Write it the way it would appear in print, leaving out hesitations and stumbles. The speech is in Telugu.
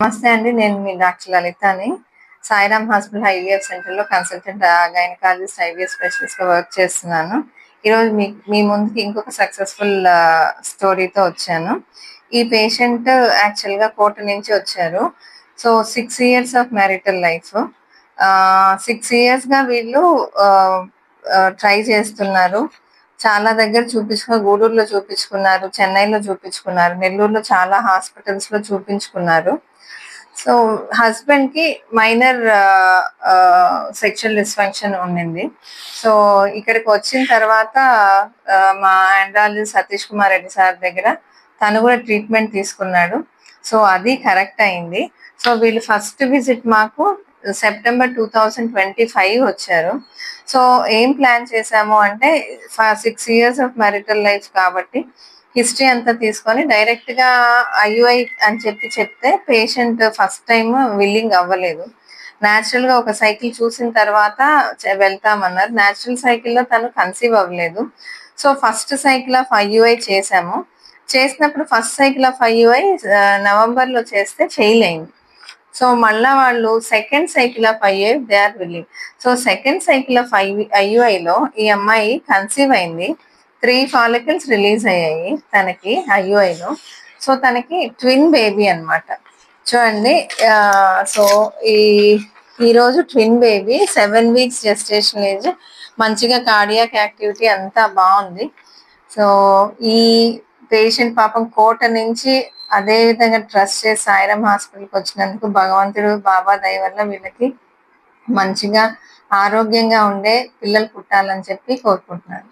నమస్తే అండి. నేను మీ డాక్టర్ లలితని. సాయిరామ్ హాస్పిటల్ ఐవీఎఫ్ సెంటర్‌లో కన్సల్టెంట్ గైనకాలజిస్ట్, ఐవీఎఫ్ స్పెషలిస్ట్‌గా వర్క్ చేస్తున్నాను. ఈరోజు మీ ముందుకి ఇంకొక సక్సెస్‌ఫుల్ స్టోరీతో వచ్చాను. ఈ పేషెంట్ యాక్చువల్‌గా కోట నుంచి వచ్చారు. So, 6 years of marital life. 6 ఇయర్స్‌గా వీళ్ళు ఆహ్, ఆహ్, ట్రై చేస్తున్నారు. చాలా దగ్గర గూడూరులో చూపించుకున్నారు, చెన్నైలో చూపించుకున్నారు, నెల్లూరులో చాలా హాస్పిటల్స్‌లో చూపించుకున్నారు. సో, హస్బెండ్‌కి మైనర్ సెక్షువల్ డిస్‌ఫంక్షన్ ఉండింది. సో, ఇక్కడికి వచ్చిన తర్వాత మా ఎండాలజిస్ట్ సతీష్ కుమార్ రెడ్డి సార్ దగ్గర తను కూడా ట్రీట్మెంట్ తీసుకున్నాడు. సో, అది కరెక్ట్ అయింది. సో, వీళ్ళు ఫస్ట్ విజిట్ మాకు సెప్టెంబర్ 2025 వచ్చారు. సో, ఏం ప్లాన్ చేశాము అంటే 6 ఇయర్స్ ఆఫ్ మ్యారిటల్ లైఫ్ కాబట్టి హిస్టరీ అంతా తీసుకొని డైరెక్ట్‌గా ఐయుఐ అని చెప్తే పేషెంట్ ఫస్ట్ టైమ్ విల్లింగ్ అవ్వలేదు. నేచురల్‌గా ఒక సైకిల్ చూసిన తర్వాత వెళ్తామన్నారు. నేచురల్ సైకిల్‌లో తను కన్సీవ్ అవ్వలేదు. So, first cycle of IUI చేశాము. చేసినప్పుడు ఫస్ట్ సైకిల్ ఆఫ్ ఐయుఐ నవంబర్‌లో చేస్తే ఫెయిల్ అయింది. సో, మళ్ళా వాళ్ళు second cycle of IUI they are willing. So, second cycle of ఐయుఐలో ఈ అమ్మాయి కన్సీవ్ అయింది. 3 ఫాలికల్స్ రిలీజ్ అయ్యాయి తనకి ఐయుఐలో. సో, తనకి ట్విన్ బేబీ అన్నమాట. చూడండి. సో, ఈ ఈరోజు twin baby 7 weeks gestation age, మంచిగా కార్డియాక్ యాక్టివిటీ అంతా బాగుంది. సో, ఈ పేషెంట్ పాపం కోట నుంచి అదే విధంగా ట్రస్ట్ చేసి సాయిరామ్ హాస్పిటల్కి వచ్చినందుకు భగవంతుడు, బాబా దయ వల్ల వీళ్ళకి మంచిగా ఆరోగ్యంగా ఉండే పిల్లలు పుట్టాలని చెప్పి కోరుకుంటున్నాను.